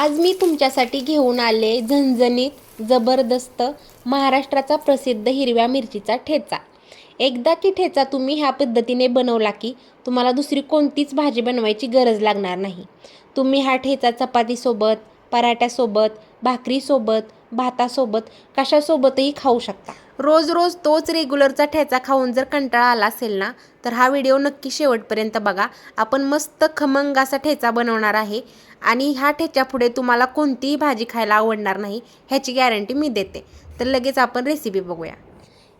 आज मी तुमच्यासाठी घेऊन आले झणझणीत जबरदस्त महाराष्ट्राचा प्रसिद्ध हिरव्या मिरचीचा ठेचा। एकदा की ठेचा तुम्ही ह्या पद्धतीने बनवला की तुम्हाला दुसरी कोणतीच भाजी बनवायची गरज लागणार नाही। तुम्ही हा ठेचा चपातीसोबत, पराठ्यासोबत, भाकरीसोबत, भातासोबत कशासोबतही खाऊ शकता। रोज रोज तोच रेग्युलरचा ठेचा खाऊन जर कंटाळा आला असेल ना, तर हा व्हिडिओ नक्की शेवटपर्यंत बघा। आपण मस्त खमंग असा ठेचा बनवणार आहे आणि ह्या ठेच्यापुढे तुम्हाला कोणतीही भाजी खायला आवडणार नाही ह्याची गॅरंटी मी देते। तर लगेच आपण रेसिपी बघूया।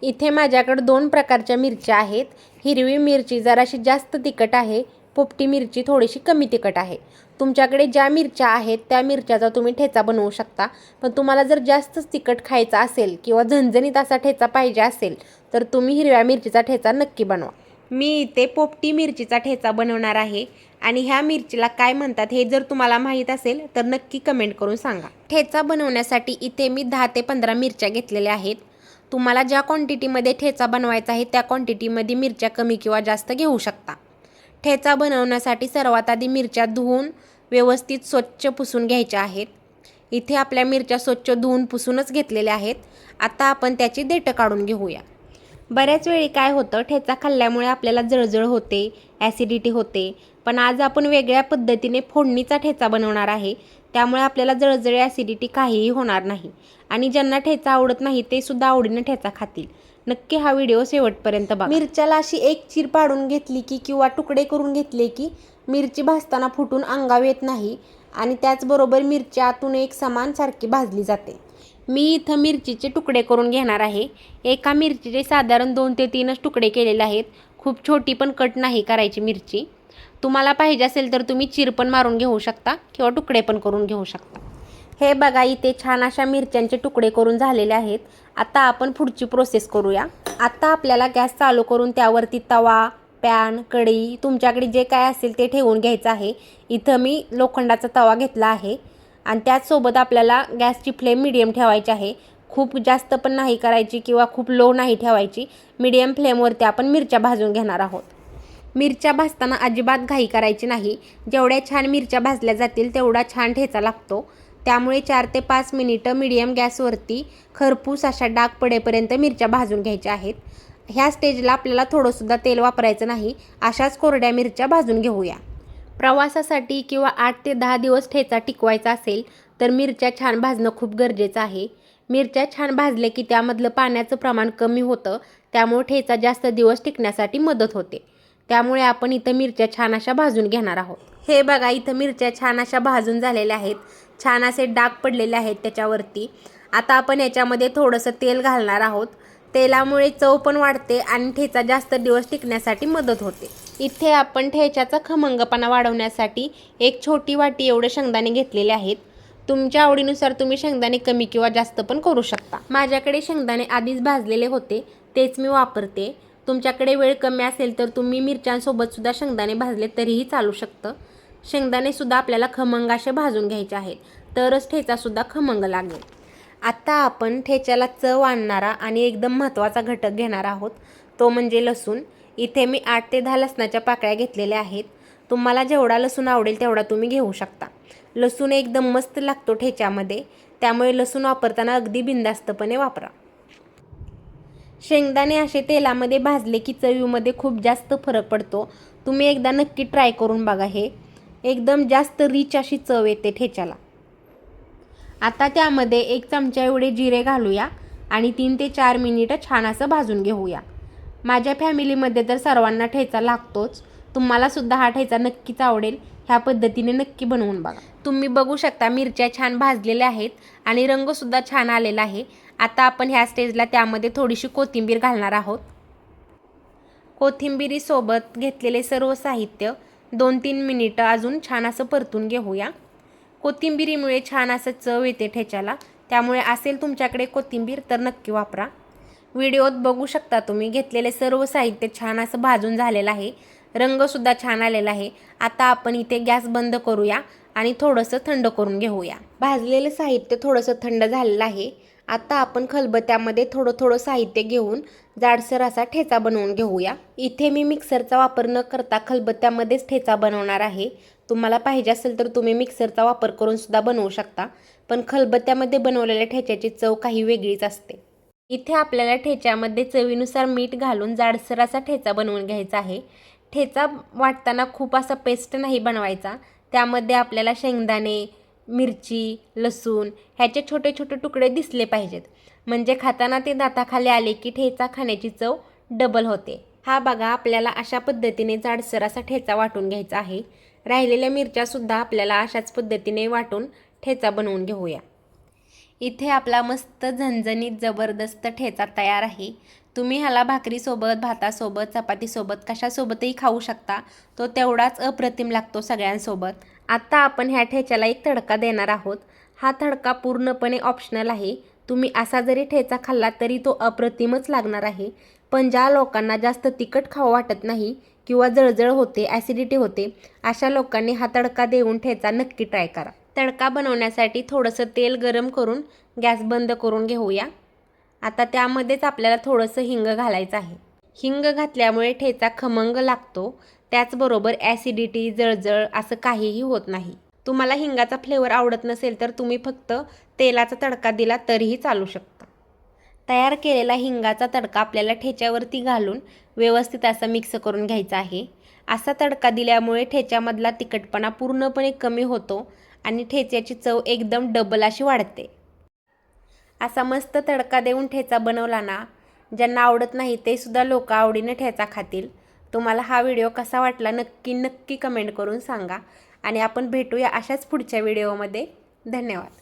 इथे माझ्याकडे 2 प्रकारच्या मिरच्या आहेत। हिरवी मिरची जराशी जास्त तिखट आहे, पोपटी मिरची थोडीशी कमी तिखट आहे। तुमच्याकडे ज्या मिरच्या आहेत त्या मिरच्याचा तुम्ही ठेचा बनवू शकता, पण तुम्हाला जर जास्तच तिखट खायचा असेल किंवा झणझणीत असा ठेचा पाहिजे असेल तर तुम्ही हिरव्या मिरचीचा ठेचा नक्की बनवा। मी इथे पोपटी मिरचीचा ठेचा बनवणार आहे आणि ह्या मिरचीला काय म्हणतात हे जर तुम्हाला माहीत असेल तर नक्की कमेंट करून सांगा। ठेचा बनवण्यासाठी इथे मी 10 ते 15 मिरच्या घेतलेल्या आहेत। तुम्हाला ज्या क्वांटिटीमध्ये ठेचा बनवायचा आहे त्या क्वांटिटीमध्ये मिरच्या कमी किंवा जास्त घेऊ शकता। ठेचा बनवण्यासाठी सर्वात आधी मिरच्या धुवून व्यवस्थित स्वच्छ पुसून घ्यायच्या आहेत। इथे आपल्या मिरच्या स्वच्छ धुवून पुसूनच घेतलेल्या आहेत। आता आपण त्याची देठं काढून घेऊया। बऱ्याच वेळी काय होतं, ठेचा खाल्ल्यामुळे आपल्याला जळजळ होते, ॲसिडिटी होते, पण आज आपण वेगळ्या पद्धतीने फोडणीचा ठेचा बनवणार आहे, त्यामुळे आपल्याला जळजळ ॲसिडिटी काहीही होणार नाही आणि ज्यांना ठेचा आवडत नाही ते सुद्धा आवडीने ठेचा खातील। नक्की हा व्हिडिओ शेवटपर्यंत बघा। मिरच्याला अशी एक चीर पाडून घेतली की किंवा तुकडे करून घेतले की मिरची भाजताना फुटून अंगावर येत नाही आणि त्याचबरोबर मिरची आतून एक समान सारखी भाजली जाते। मी इथं मिरचीचे तुकडे करून घेणार आहे। एका मिरचीचे साधारण 2 ते 3च तुकडे केलेले आहेत। खूप छोटी पण कट नाही करायची मिरची। तुम्हाला पाहिजे असेल तर तुम्ही चीर पण मारून घेऊ शकता किंवा तुकडे पण करून घेऊ शकता। हे बघा, इथे छान अशा मिरच्यांचे तुकडे करून झालेले आहेत। आता आपण पुढची प्रोसेस करूया। आता आपल्याला गॅस चालू करून त्यावरती तवा, पॅन, कढई तुमच्याकडे जे काय असेल ते ठेवून घ्यायचं आहे। इथं मी लोखंडाचा तवा घेतला आहे आणि त्याचसोबत आपल्याला गॅसची फ्लेम मीडियम ठेवायची आहे। खूप जास्त पण नाही करायची किंवा खूप लो नाही ठेवायची। मीडियम फ्लेमवरती आपण मिरच्या भाजून घेणार आहोत। मिरच्या भाजताना अजिबात घाई करायची नाही। जेवढ्या छान मिरच्या भाजल्या जातील तेवढा छान ठेचा लागतो। त्यामुळे 4 ते 5 मिनिटं मीडियम गॅसवरती खरपूस अशा डाग पडेपर्यंत मिरच्या भाजून घ्यायच्या आहेत। ह्या स्टेजला आपल्याला थोडंसुद्धा तेल वापरायचं नाही, अशाच कोरड्या मिरच्या भाजून घेऊया। प्रवासासाठी किंवा 8 ते 10 दिवस ठेचा टिकवायचा असेल तर मिरच्या छान भाजणं खूप गरजेचं आहे। मिरच्या छान भाजले की त्यामधलं पाण्याचं प्रमाण कमी होतं, त्यामुळे ठेचा जास्त दिवस टिकण्यासाठी मदत होते। त्यामुळे आपण इथं मिरच्या छान अशा भाजून घेणार आहोत। हे बघा, इथं मिरच्या छान अशा भाजून झालेल्या आहेत। छान असे डाग पडलेले आहेत त्याच्यावरती। आता आपण याच्यामध्ये थोडंसं तेल घालणार आहोत। तेलामुळे चव पण वाढते आणि ठेचा जास्त दिवस टिकण्यासाठी मदत होते। इथे आपण ठेच्याचा खमंगपणा वाढवण्यासाठी एक छोटी वाटी एवढे शेंगदाणे घेतलेले आहेत। तुमच्या आवडीनुसार तुम्ही शेंगदाणे कमी किंवा जास्त पण करू शकता। माझ्याकडे शेंगदाणे आधीच भाजलेले होते, तेच मी वापरते। तुमच्याकडे वेळ कमी असेल तर तुम्ही मिरच्यांसोबत सुद्धा शेंगदाणे भाजले तरीही चालू शकतं। शेंगदाणे सुद्धा आपल्याला खमंग असे भाजून घ्यायचे आहेत, तरच ठेचा सुद्धा खमंग लागेल। आता आपण ठेच्याला चव आणणारा आणि एकदम महत्त्वाचा घटक घेणार आहोत, तो म्हणजे लसूण। इथे मी 8 ते 10 लसणाच्या पाकळ्या घेतलेल्या आहेत। तुम्हाला जेवढा लसूण आवडेल तेवढा तुम्ही घेऊ शकता। लसूण एकदम मस्त लागतो ठेच्यामध्ये, त्यामुळे लसूण वापरताना अगदी बिनधास्तपणे वापरा। शेंगदाणे असे तेलामध्ये भाजले की चवीमध्ये खूप जास्त फरक पडतो। तुम्ही एकदा नक्की ट्राय करून बघा। हे एकदम जास्त रिच अशी चव येते ठेच्याला। आता त्यामध्ये 1 चमचा एवढे जिरे घालूया आणि 3 ते 4 मिनिटं छान असं भाजून घेऊया। माझ्या फॅमिलीमध्ये तर सर्वांना ठेचा लागतोच। तुम्हाला सुद्धा हा ठेचा नक्कीच आवडेल। ह्या पद्धतीने नक्की बनवून बघा। तुम्ही बघू शकता मिरच्या छान भाजलेल्या आहेत आणि रंगसुद्धा छान आलेला आहे। आता आपण ह्या स्टेजला त्यामध्ये थोडीशी कोथिंबीर घालणार आहोत। कोथिंबीरीसोबत घेतलेले सर्व साहित्य 2-3 मिनिटं अजून छान असं परतून घेऊया। कोथिंबीरीमुळे छान असं चव येते ठेच्याला, त्यामुळे असेल तुमच्याकडे कोथिंबीर तर नक्की वापरा। व्हिडिओत बघू शकता तुम्ही घेतलेले सर्व साहित्य छान असं भाजून झालेलं आहे। रंगसुद्धा छान आलेला आहे। आता आपण इथे गॅस बंद करूया आणि थोडंसं थंड करून घेऊया। भाजलेलं साहित्य थोडंसं थंड झालेलं आहे। आता आपण खलबत्त्यामध्ये थोडं साहित्य घेऊन जाडसर असा ठेचा बनवून घेऊया। इथे मी मिक्सरचा वापर न करता खलबत्त्यामध्येच ठेचा बनवणार आहे। तुम्हाला पाहिजे असेल तर तुम्ही मिक्सरचा वापर करून सुद्धा बनवू शकता, पण खलबत्त्यामध्ये बनवलेल्या ठेच्याची चव काही वेगळीच असते. इथे आपल्याला ठेच्यामध्ये चवीनुसार मीठ घालून जाडसर असा ठेचा बनवून घ्यायचा आहे. ठेचा वाटताना खूप असा पेस्ट नाही बनवायचा. त्यामध्ये आपल्याला शेंगदाणे, मिरची, लसूण ह्याचे छोटे छोटे तुकडे दिसले पाहिजेत. म्हणजे खाताना ते दाताखाली आले की ठेचा खाण्याची चव डबल होते. हा बघा, आपल्याला अशा पद्धतीने जाडसर असा ठेचा वाटून घ्यायचा आहे. राहिलेल्या मिरच्यासुद्धा आपल्याला अशाच पद्धतीने वाटून ठेचा बनवून घेऊया. इथे आपला मस्त झणझणीत जबरदस्त ठेचा तयार आहे. तुम्ही ह्याला भाकरीसोबत, भातासोबत, चपातीसोबत कशासोबतही खाऊ शकता. तो तेवढाच अप्रतिम लागतो सगळ्यांसोबत. आता आपण ह्या ठेच्याला एक तडका देणार आहोत. हा तडका पूर्णपणे ऑप्शनल आहे. तुम्ही असा जरी ठेचा खाल्ला तरी तो अप्रतिमच लागणार आहे. पण ज्या लोकांना जास्त तिखट खावं वाटत नाही किंवा जळजळ होते, ॲसिडिटी होते, अशा लोकांनी हा तडका देऊन ठेचा नक्की ट्राय करा. तडका बनवण्यासाठी थोडंसं तेल गरम करून गॅस बंद करून घेऊया. आता त्यामध्येच आपल्याला थोडंसं हिंग घालायचं आहे. हिंग घातल्यामुळे ठेचा खमंग लागतो. त्याचबरोबर ॲसिडिटी, जळजळ असं काहीही होत नाही. तुम्हाला हिंगाचा फ्लेवर आवडत नसेल तर तुम्ही फक्त तेलाचा तडका दिला तरीही चालू शकतं. तयार केलेला हिंगाचा तडका आपल्याला ठेच्यावरती घालून व्यवस्थित असा मिक्स करून घ्यायचा आहे. असा तडका दिल्यामुळे ठेच्यामधला तिखटपणा पूर्णपणे कमी होतो आणि ठेच्याची चव एकदम डबल अशी वाढते. असा मस्त तडका देऊन ठेचा बनवला ना, ज्यांना आवडत नाही ते सुद्धा लोक आवडीने ठेचा खातील. तुम्हाला हा व्हिडिओ कसा वाटला नक्की कमेंट करून सांगा आणि आपण भेटूया अशाच पुढच्या व्हिडिओमध्ये. धन्यवाद.